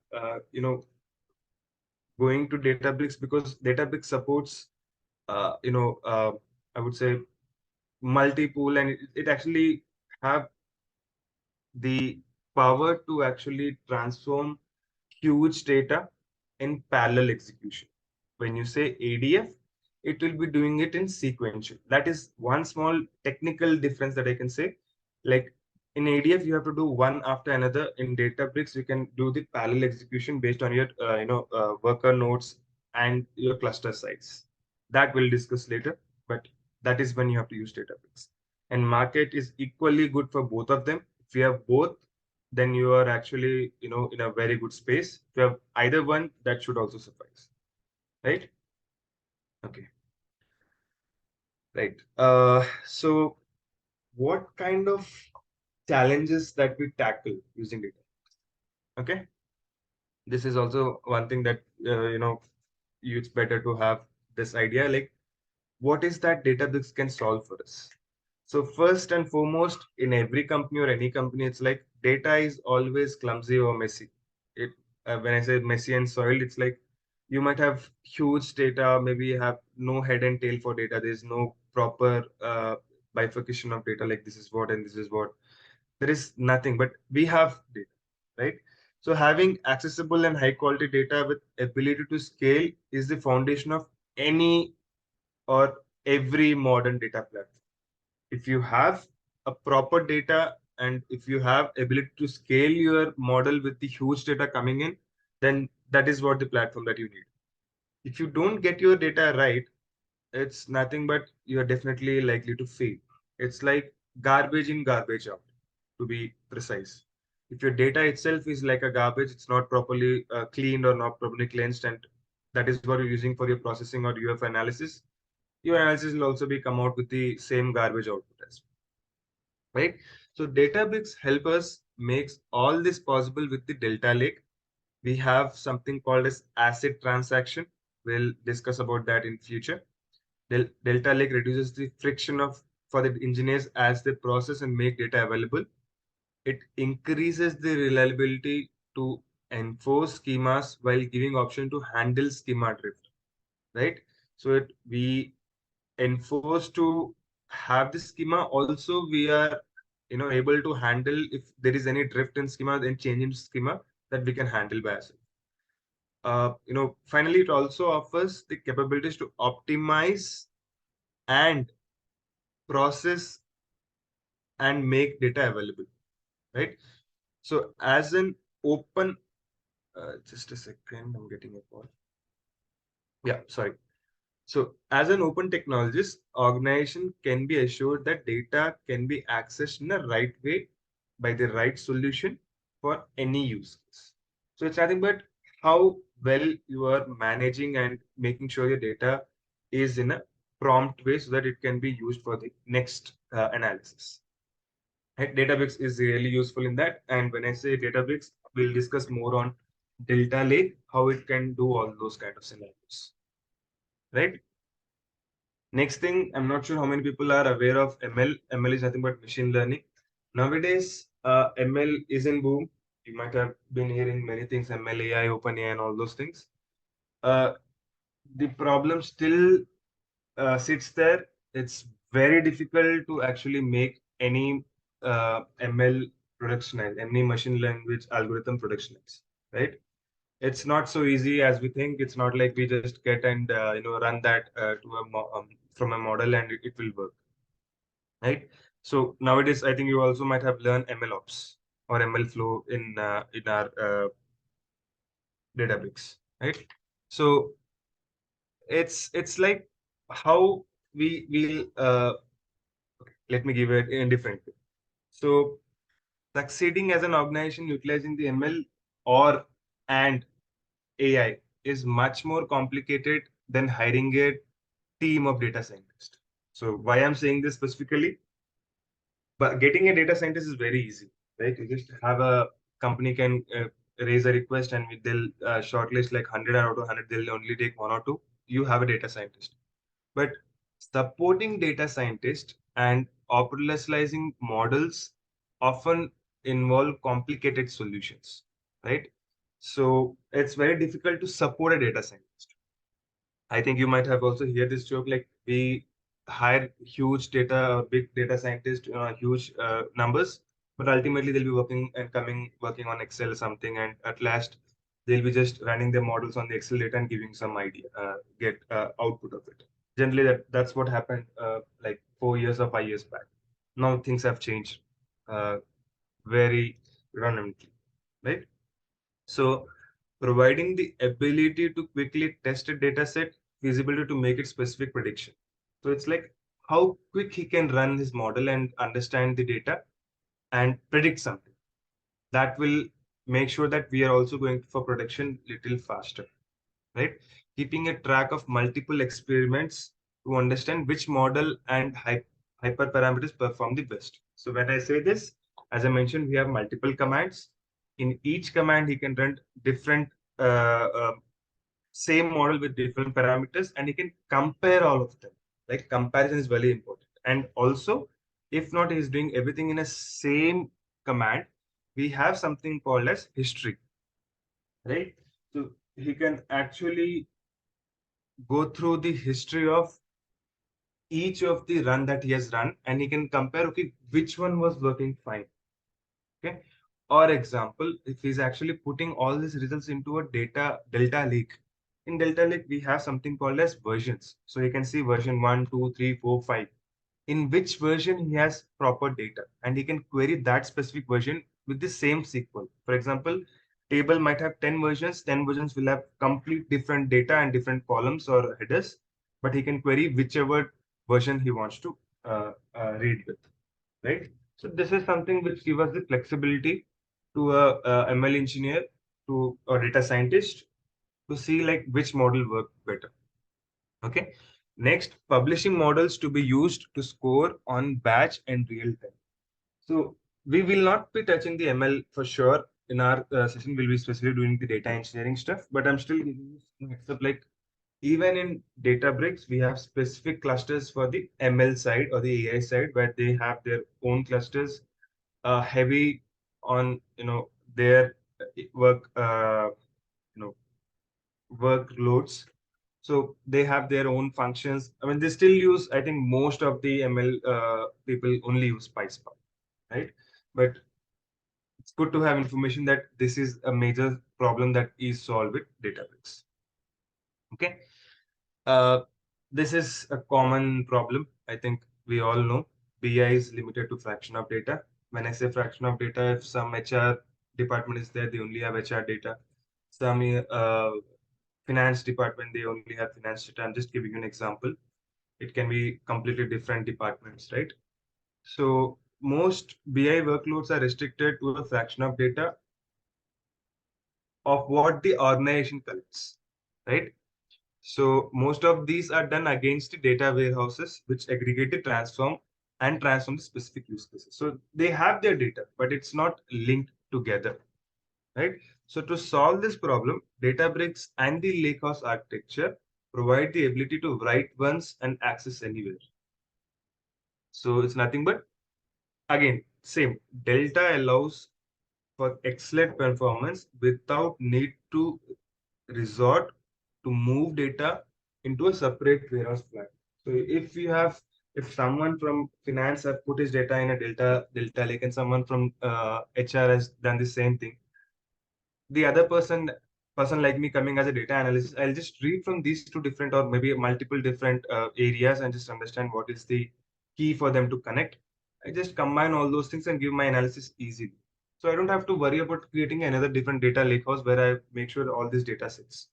going to Databricks because Databricks supports, I would say multi-pool, and it actually have the power to actually transform huge data in parallel execution. When you say ADF, it will be doing it in sequential. That is one small technical difference that I can say. Like in ADF, you have to do one after another. In Databricks, you can do the parallel execution based on your worker nodes and your cluster size. That we'll discuss later, but that is when you have to use Databricks. And market is equally good for both of them. If you have both, then you are actually, in a very good space. If you have either one, that should also suffice, right? Okay, right. So what kind of challenges that we tackle using data? Okay, this is also one thing that, it's better to have this idea, like what is that Databricks can solve for us? So first and foremost, in every company or any company, it's like data is always clumsy or messy. It When I say messy and soiled, it's like you might have huge data, maybe you have no head and tail for data. There's no proper bifurcation of data, like this is what and this is what. There is nothing, but we have data, right? So having accessible and high quality data with ability to scale is the foundation of any or every modern data platform. If you have a proper data and if you have ability to scale your model with the huge data coming in, then that is what the platform that you need. If you don't get your data right, it's nothing but you're definitely likely to fail. It's like garbage in, garbage out, to be precise. If your data itself is like a garbage, it's not properly cleaned or not properly cleansed, and that is what you're using for your processing or UF analysis, your analysis will also be come out with the same garbage output as well, right? So Databricks help us makes all this possible with the Delta Lake. We have something called as asset transaction. We'll discuss about that in future. Delta Lake reduces the friction of for the engineers as they process and make data available. It increases the reliability to enforce schemas while giving option to handle schema drift, right? So we enforce to have the schema. Also, we are able to handle if there is any drift in schema, then change in schema that we can handle by ourselves. Finally, it also offers the capabilities to optimize and process and make data available, right? So as an open, just a second, I'm getting a call. Yeah, sorry. So as an open technologist, organization can be assured that data can be accessed in the right way by the right solution for any use case. So it's nothing but how well you are managing and making sure your data is in a prompt way so that it can be used for the next analysis. Right? Databricks is really useful in that. And when I say Databricks, we'll discuss more on Delta Lake, how it can do all those kind of scenarios. Right? Next thing, I'm not sure how many people are aware of ML. ML is nothing but machine learning. Nowadays, ML is in boom. You might have been hearing many things, ML, AI, OpenAI, and all those things. The problem still sits there. It's very difficult to actually make any ML productionize, any machine language algorithm productionize, right? It's not so easy as we think. It's not like we just get and run that from a model and it will work, right? So nowadays, I think you also might have learned ML ops or ML flow in our Databricks, right? So it's like how we will let me give it in different way. So succeeding as an organization utilizing the ML or and AI is much more complicated than hiring a team of data scientists. So why I'm saying this specifically, but getting a data scientist is very easy, right? You just have a company can raise a request and they'll shortlist like 100 out of 100, they'll only take one or two. You have a data scientist. But supporting data scientists and operationalizing models often involve complicated solutions, right? So it's very difficult to support a data scientist. I think you might have also heard this joke, like we hire huge data or big data scientists, huge numbers, but ultimately they'll be working on Excel or something, and at last they'll be just running their models on the Excel data and giving some idea, get output of it. Generally, that's what happened like 4 years or 5 years back. Now things have changed uh, very randomly, right? So providing the ability to quickly test a data set, feasibility to make it specific prediction. So it's like how quick he can run his model and understand the data and predict something. That will make sure that we are also going for production little faster, right? Keeping a track of multiple experiments to understand which model and hyperparameters perform the best. So when I say this, as I mentioned, we have multiple commands. In each command, he can run different same model with different parameters, and he can compare all of them. Like comparison is very important. And also, if not, he's doing everything in a same command, we have something called as history, right? So he can actually go through the history of each of the run that he has run, and he can compare, okay, which one was working fine. Okay. Or example, if he's actually putting all these results into a delta lake. In delta lake, we have something called as versions. So you can see version 1, 2, 3, 4, 5. In which version he has proper data, and he can query that specific version with the same SQL. For example, table might have 10 versions. 10 versions will have complete different data and different columns or headers, but he can query whichever version he wants to read with, right? So this is something which gives us the flexibility to a ML engineer, to a data scientist, to see like which model work better. Okay. Next, publishing models to be used to score on batch and real time. So we will not be touching the ML for sure. In our session, we'll be specifically doing the data engineering stuff, but I'm still giving you some heads up, like even in Databricks, we have specific clusters for the ML side or the AI side, where they have their own clusters, heavy on their work workloads. So they have their own functions. I mean, they still use, I think most of the ML people only use PySpark, right? But it's good to have information that this is a major problem that is solved with Databricks. Okay. Uh, this is a common problem. I think we all know BI is limited to fraction of data. When I say fraction of data, if some HR department is there, they only have HR data. Some finance department, they only have finance data. I'm just giving you an example. It can be completely different departments, right? So most BI workloads are restricted to a fraction of data of what the organization collects, right? So most of these are done against the data warehouses, which aggregate the transform the specific use cases. So they have their data, but it's not linked together, right? So to solve this problem, Databricks and the Lakehouse architecture provide the ability to write once and access anywhere. So it's nothing but, again, same. Delta allows for excellent performance without need to resort to move data into a separate warehouse platform. So if someone from finance have put his data in a Delta Lake, and someone from HR has done the same thing, the other person like me coming as a data analyst, I'll just read from these two different or maybe multiple different areas and just understand what is the key for them to connect. I just combine all those things and give my analysis easily. So I don't have to worry about creating another different data lakehouse where I make sure all these data sits.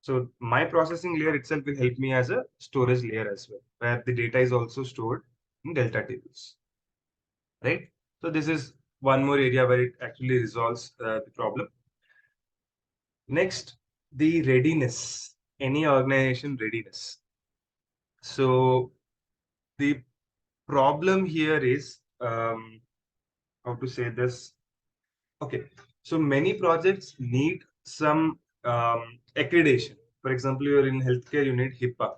So my processing layer itself will help me as a storage layer as well, where the data is also stored in Delta tables, right? So this is one more area where it actually resolves the problem. Next, the readiness, any organization readiness. So the problem here is, how to say this? Okay, so many projects need some accreditation. For example, you're in healthcare, you need HIPAA,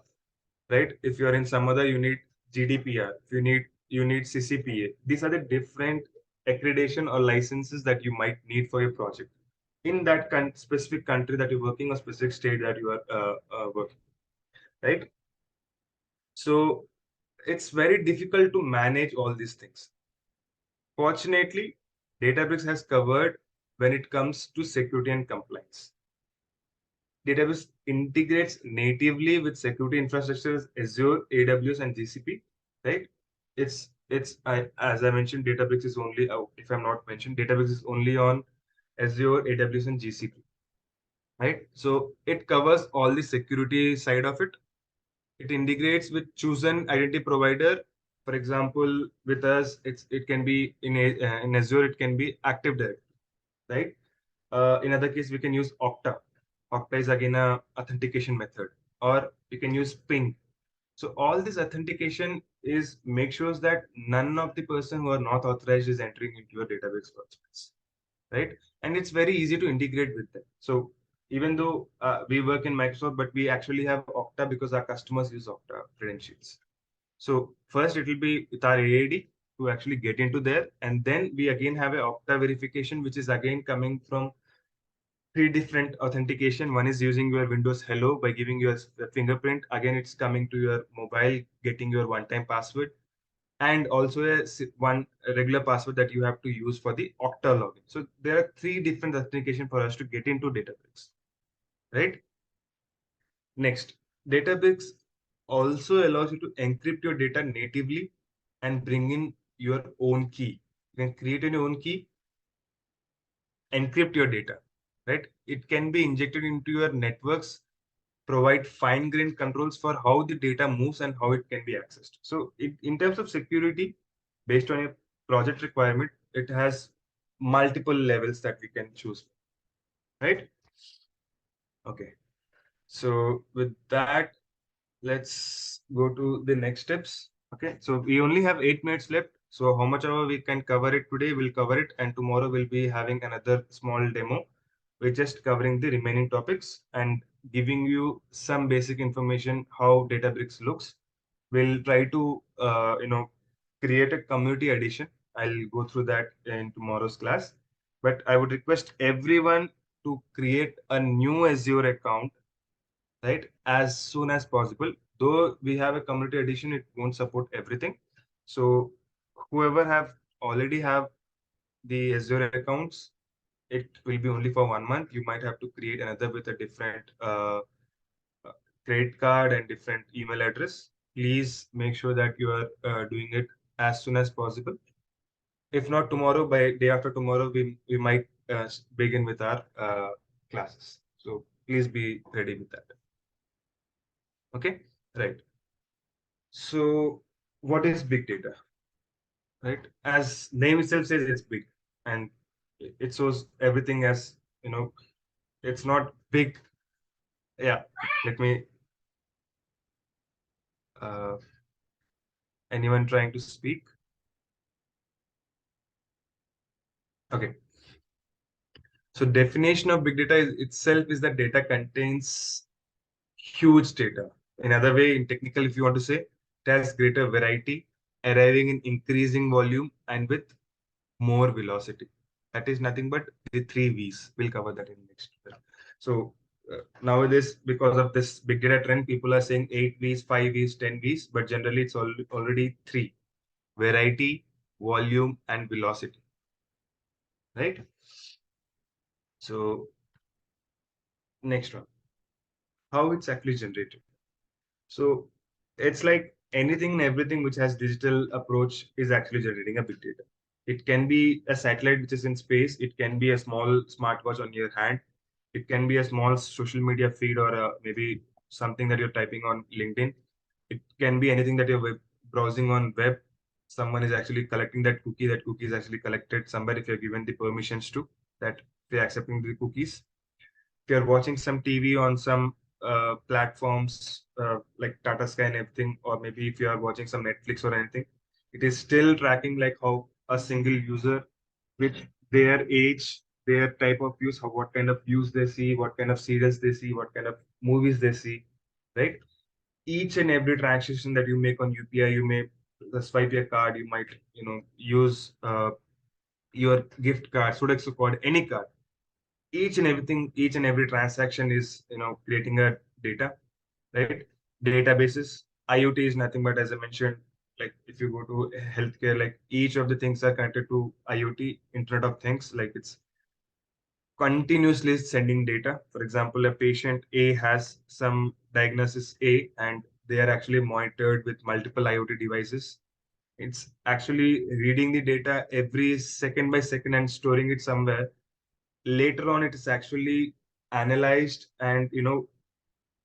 right? If you're in some other, you need GDPR. If you need CCPA. These are the different accreditation or licenses that you might need for your project. in that specific country that you're working or specific state that you are working, right? So it's very difficult to manage all these things. Fortunately, Databricks has covered when it comes to security and compliance. Database integrates natively with security infrastructures Azure, AWS, and GCP, right? As I mentioned, Databricks is only, if I'm not mentioned, Databricks is only on Azure, AWS, and GCP, right? So it covers all the security side of it. It integrates with chosen identity provider. For example, with us, it can be in Azure, it can be Active Directory, right? In other case, we can use Okta. Okta is again a authentication method, or you can use Ping. So all this authentication is make sure that none of the person who are not authorized is entering into your database workspace, right? And it's very easy to integrate with them. So even though we work in Microsoft, but we actually have Okta because our customers use Okta credentials. So first it will be with our AAD to actually get into there, and then we again have a Okta verification, which is again coming from three different authentication. One is using your Windows Hello by giving you a fingerprint. Again, it's coming to your mobile, getting your one-time password, and also one regular password that you have to use for the Okta login. So there are three different authentication for us to get into Databricks, right? Next, Databricks also allows you to encrypt your data natively and bring in your own key. You can create your own key, encrypt your data, right? It can be injected into your networks, provide fine-grained controls for how the data moves and how it can be accessed. So in terms of security, based on your project requirement, it has multiple levels that we can choose, right? Okay. So with that, let's go to the next steps. Okay. So we only have 8 minutes left. So how much hour we can cover it today, we'll cover it. And tomorrow we'll be having another small demo. We're just covering the remaining topics and giving you some basic information how Databricks looks. We'll try to, create a community edition. I'll go through that in tomorrow's class. But I would request everyone to create a new Azure account, right, as soon as possible. Though we have a community edition, it won't support everything. So whoever have already have the Azure accounts, it will be only for 1 month. You might have to create another with a different uh, credit card and different email address. Please make sure that you are doing it as soon as possible. If not tomorrow, by day after tomorrow, we might begin with our classes. So please be ready with that. Okay, right. So what is big data? Right? As name itself says, it's big, and it shows everything as, it's not big. Yeah, let me. Uh, Anyone trying to speak? Okay. So definition of big data itself is that data contains huge data. In other way, in technical, if you want to say, it has greater variety, arriving in increasing volume and with more velocity. That is nothing but the three V's. We'll cover that in next. So nowadays, because of this big data trend, people are saying 8 V's, 5 V's, 10 V's, but generally it's already three: variety, volume, and velocity. Right? So next one, how it's actually generated. So it's like anything and everything which has digital approach is actually generating a big data. It can be a satellite which is in space. It can be a small smartwatch on your hand. It can be a small social media feed or maybe something that you're typing on LinkedIn. It can be anything that you're browsing on web. Someone is actually collecting that cookie. That cookie is actually collected somewhere if you're given the permissions to that, they're accepting the cookies. If you're watching some TV on some platforms like Tata Sky and everything, or maybe if you are watching some Netflix or anything, it is still tracking like how a single user with their age, their type of use, how what kind of views they see, what kind of serials they see, what kind of movies they see, right? Each and every transaction that you make on UPI, you may swipe your card, you might use your gift card, Sodexo card, any card, each and every transaction is, creating a data, right? Databases. IoT is nothing but, as I mentioned, like if you go to healthcare, like each of the things are connected to IoT, Internet of Things, like it's continuously sending data. For example, a patient A has some diagnosis A, and they are actually monitored with multiple IoT devices. It's actually reading the data every second by second and storing it somewhere. Later on, it is actually analyzed, and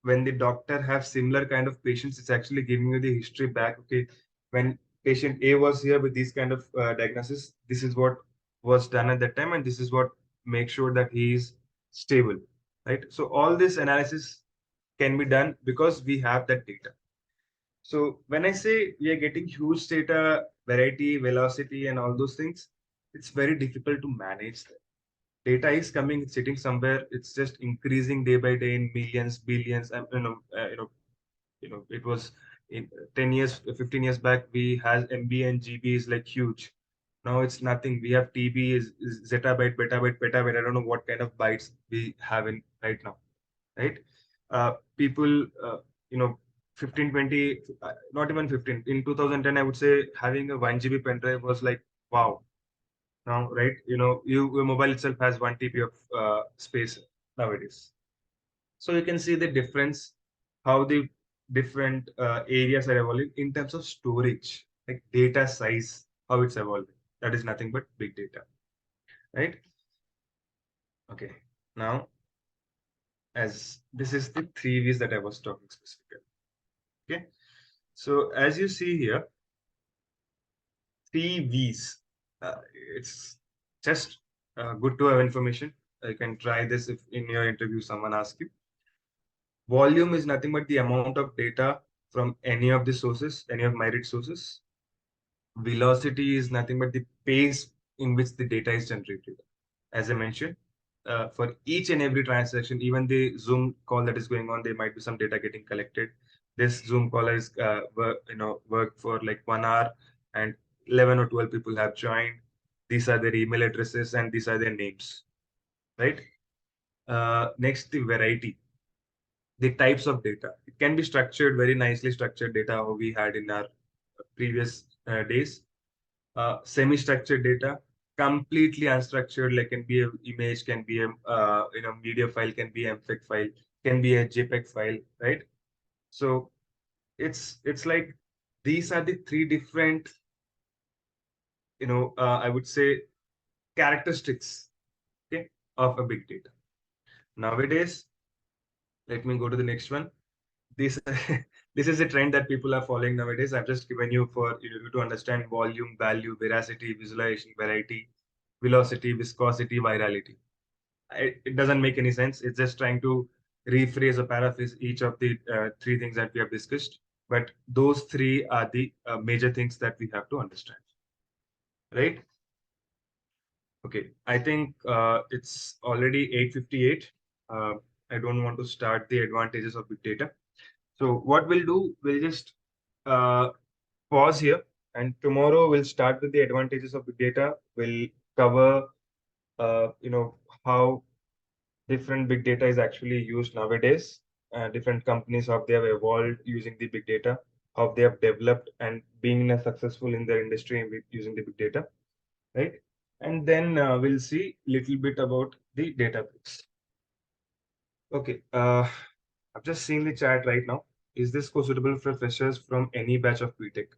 when the doctor have similar kind of patients, it's actually giving you the history back. Okay, when patient A was here with this kind of diagnosis, this is what was done at that time, and this is what makes sure that he is stable, right? So all this analysis can be done because we have that data. So when I say we are getting huge data, variety, velocity, and all those things, it's very difficult to manage that. Data is coming, it's sitting somewhere. It's just increasing day by day in millions, billions. It was in 10 years, 15 years back, we had MB and GB is like huge. Now it's nothing. We have TB is zettabyte, betabyte, petabyte. I don't know what kind of bytes we have in right now, right? People, 15, 20, not even 15. In 2010, I would say having a 1 GB pen drive was like, wow. Now, right? Your mobile itself has 1 TB of space nowadays. So you can see the difference, how the different areas are evolving in terms of storage, like data size, how it's evolving. That is nothing but big data, right? Okay. Now, as this is the 3 V's that I was talking specifically. Okay. So as you see here, 3 V's. It's just good to have information. You can try this if in your interview someone asks you. Volume is nothing but the amount of data from any of the sources, any of myriad sources. Velocity is nothing but the pace in which the data is generated. As I mentioned, for each and every transaction, even the Zoom call that is going on, there might be some data getting collected. This Zoom call is work for like 1 hour, and 11 or 12 people have joined. These are their email addresses and these are their names, right? Next, the variety, the types of data. It can be structured, very nicely structured data, how we had in our previous days. Semi-structured data, completely unstructured, like can be an image, can be a media file, can be MFIG file, can be a JPEG file, right? So it's like these are the three different, I would say, characteristics, okay, of a big data. Nowadays, let me go to the next one. This this is a trend that people are following nowadays. I've just given you for you to understand volume, value, veracity, visualization, variety, velocity, viscosity, virality. It doesn't make any sense. It's just trying to rephrase or paraphrase each of the three things that we have discussed. But those three are the major things that we have to understand, right? Okay, I think it's already 8:58. I don't want to start the advantages of big data. So what we'll do, we'll just uh, pause here, and tomorrow we'll start with the advantages of big data. We'll cover, how different big data is actually used nowadays. Different companies, how they have evolved using the big data, how they have developed and being successful in their industry with using the big data, right? And then we'll see little bit about the Databricks. Okay, I've just seen the chat right now. Is this course suitable for freshers from any batch of BTech?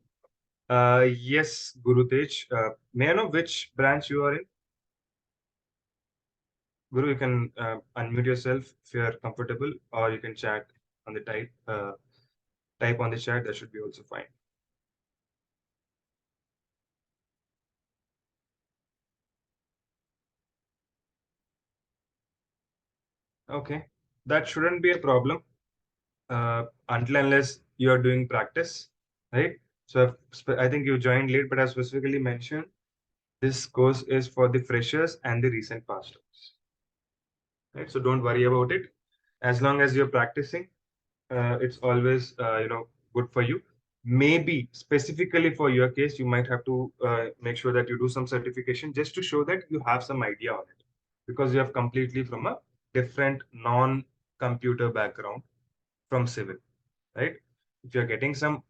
Yes, Guru Tej. May I know which branch you are in? Guru, you can unmute yourself if you are comfortable, or you can chat on the type on the chat. That should be also fine. Okay, that shouldn't be a problem until unless you are doing practice, right? So I think you joined late, but I specifically mentioned this course is for the freshers and the recent passed outs, right? So don't worry about it. As long as you're practicing, it's always good for you. Maybe specifically for your case, you might have to make sure that you do some certification just to show that you have some idea on it. because you have completely from a different non-computer background from civil, right? If you're getting some,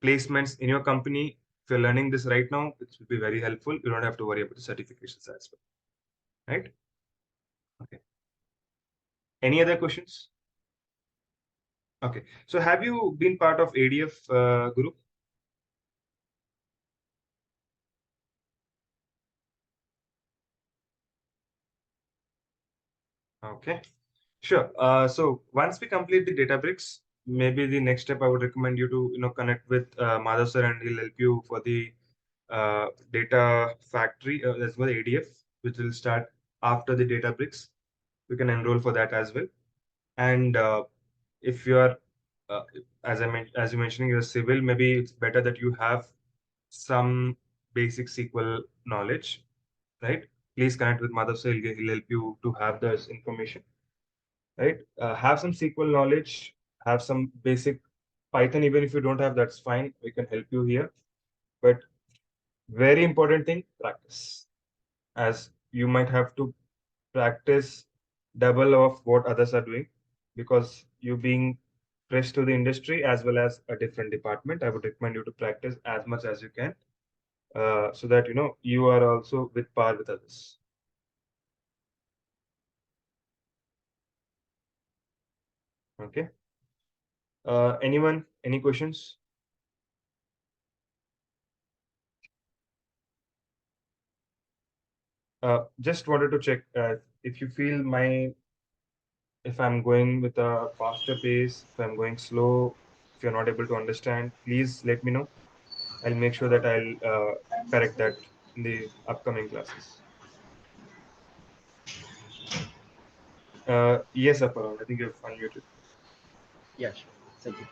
placements in your company, if you're learning this right now, it will be very helpful. You don't have to worry about the certifications as well, right? Okay. Any other questions? Okay. So have you been part of ADF group? Okay. Sure. So once we complete the Databricks, maybe the next step I would recommend you to connect with Madhav sir, and he'll help you for the data factory. That's what ADF, which will start after the Databricks. You can enroll for that as well. And if you are, as you mentioning, you're civil, maybe it's better that you have some basic SQL knowledge, right? Please connect with Madhav sir. He'll help you to have this information, right? Have some SQL knowledge, have some basic Python. Even if you don't have, that's fine. We can help you here. But very important thing, practice. As you might have to practice double of what others are doing, because you being fresh to the industry as well as a different department, I would recommend you to practice as much as you can, so that you are also with par with others. Okay. Anyone? Any questions? Just wanted to check if you feel if I'm going with a faster pace, if I'm going slow, if you're not able to understand, please let me know. I'll make sure that I'll correct that in the upcoming classes. Yes, Aparon, I think you've unmuted. Yeah, sure. Thank you.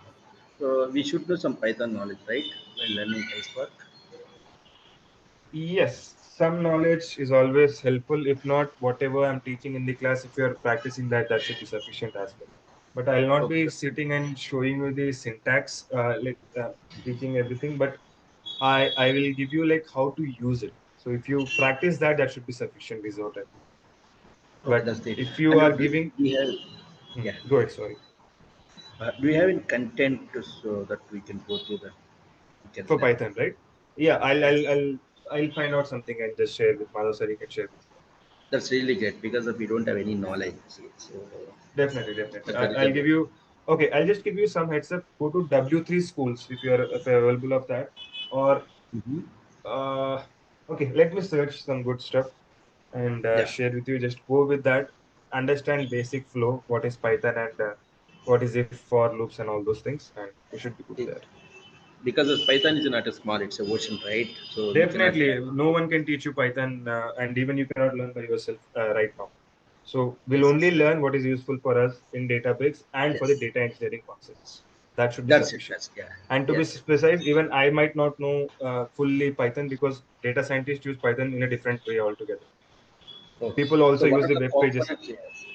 So we should do some Python knowledge, right? While learning PySpark. Yes, some knowledge is always helpful. If not, whatever I'm teaching in the class, if you're practicing that, that should be sufficient as well. But I'll not Okay, be that's good. sitting and showing you the syntax, teaching everything, but I will give you like how to use it. So if you practice that, that should be sufficient is what I think. Okay, But that's great. if you And are giving, we have, yeah. go ahead, sorry. Do we have any content so that we can go through that? We can For learn. Python, right? Yeah, I'll Yes. I'll I'll I'll find out something and just share with Madhav sir. He can share with you. That's really great because we don't have any knowledge. See, so Definitely, definitely. that's the I'll reason. give you. Okay, I'll just give you some heads up. Go to W3 schools if you're available of that. Or Mm-hmm. uh, okay, let me search some good stuff and Yeah. share with you. Just go with that. Understand basic flow. What is Python and what is if for loops and all those things, and you should be good It, there. because Python is not a small, it's a ocean, right? So we cannot. Definitely, no one can teach you Python, and even you cannot learn by yourself right now. So we'll Yes, only yes, learn what is useful for us in Databricks and for the yes. data engineering concepts. That should be That's it. sufficient. That's yeah. And to be Yes. precise, even I might not know fully Python because data scientists use Python in a different way altogether. Okay. People So also what use are the the web pages. components?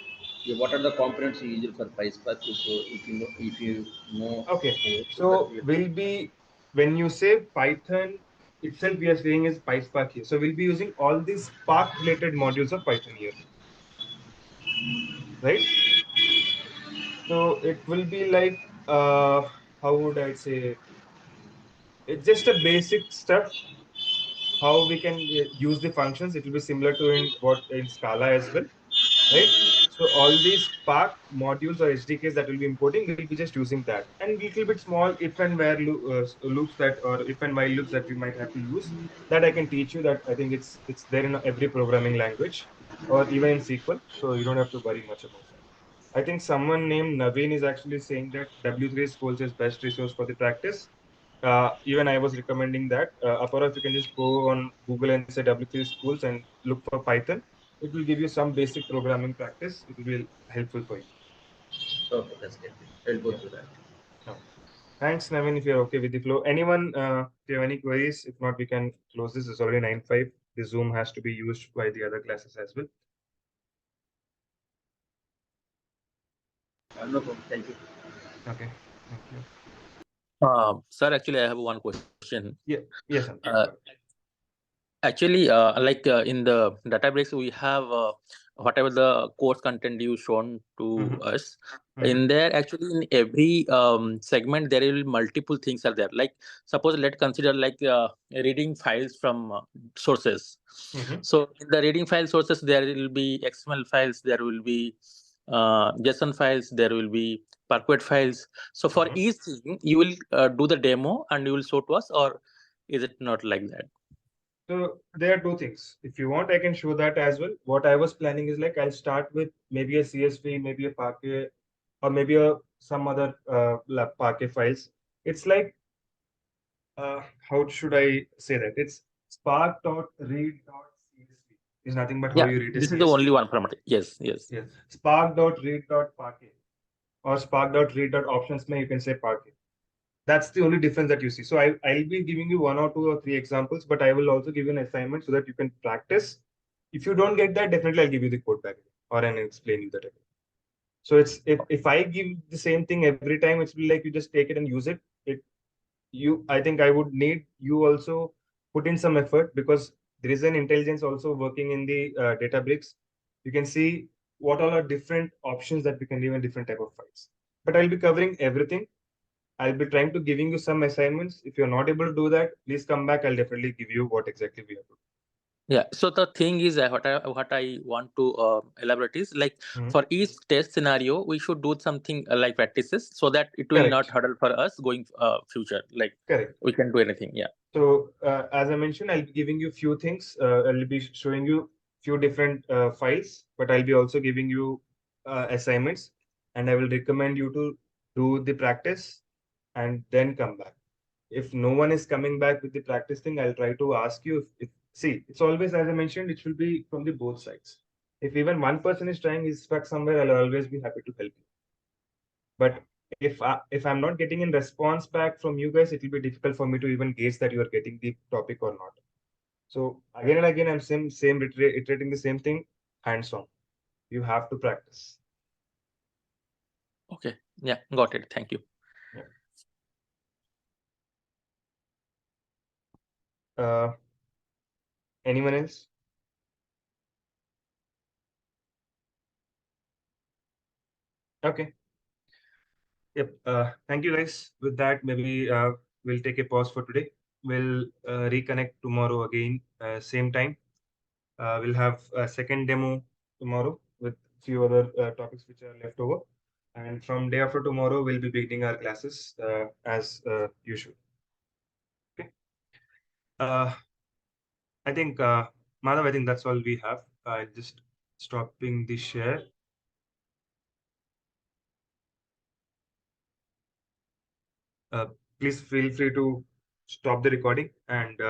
Yeah, what are the components you use for PySpark? So if you know, Okay, so that so we we'll be when you say Python itself, we are saying is PySpark here. So we'll be using all these Spark related modules of Python here, right? So it will be like how would I say? It's just a basic stuff. How we can use the functions. It will be similar to in Scala as well, right? So all these Spark modules or SDKs that we'll be importing, we'll be just using that. And little bit small if and where loops that or if and while loops that we might have to use. That I can teach you. That I think it's there in every programming language or even in SQL. So you don't have to worry much about that. I think someone named Naveen is actually saying that W3 Schools is best resource for the practice. Even I was recommending that. Apara, if you can just go on Google and say W3 Schools and look for Python, it will give you some basic programming practice. It will be helpful for you. okay, that's great. I'll go Yeah. through that. No. Thanks, Naveen, if you're okay with the flow. Anyone, if you have any queries, if not, we can close this. It's already 9:05. The Zoom has to be used by the other classes as well. No problem. Thank you. Okay. Thank you. Sir, actually, I have one question. Yeah. Yes, sir. Uh, Actually, in the database, we have whatever the course content you shown to us. In there, actually, in every segment, there will be multiple things are there. Like, suppose let's consider like reading files from sources. So in the reading file sources, there will be XML files, there will be JSON files, there will be Parquet files. So for each thing, you will do the demo and you will show to us, or is it not like that? So there are two things. If you want, I can show that as well. What I was planning is like I'll start with maybe a CSV, maybe a Parquet, or maybe some other Parquet files. It's like how should I say that? It's spark.read.csv. Is nothing but how you read a This is CSV. the only one from it. Yes. Yes. Spark.read.parquet or spark.read.options. You can say Parquet. That's the only difference that you see. So I'll be giving you 1 or 2 or 3 examples, but I will also give you an assignment so that you can practice. If you don't get that, definitely I'll give you the code back or I'll explain you that again. So it's if I give the same thing every time, it's like you just take it and use it. I think I would need you also put in some effort because there is an intelligence also working in the Databricks. You can see what all are different options that we can leave in different type of files. But I'll be covering everything. I'll be trying to giving you some assignments. If you're not able to do that, please come back. I'll definitely give you what exactly we have to do. Yeah. So the thing is, what I want to elaborate is like for each test scenario, we should do something like practices so that it will not hurdle for us going future. Like we can do anything. Yeah. So as I mentioned, I'll be giving you few things. I'll be showing you few different files, but I'll be also giving you assignments, and I will recommend you to do the practice and then come back. If no one is coming back with the practice thing, I'll try to ask you if see, it's always, as I mentioned, it will be from the both sides. If even one person is trying his stuck somewhere, I'll always be happy to help you. But if I'm not getting in response back from you guys, it will be difficult for me to even gauge that you are getting the topic or not. So again and again, I'm iterating the same thing, hands-on. You have to practice. Okay. Yeah, got it. Thank you. Anyone else? Okay. Yep. Thank you guys. With that, maybe we'll take a pause for today. We'll reconnect tomorrow again, same time. We'll have a second demo tomorrow with few other topics which are left over. And from day after tomorrow, we'll be beginning our classes as usual. Okay. I think, Madhav, I think that's all we have. Just stopping the share. Please feel free to stop the recording and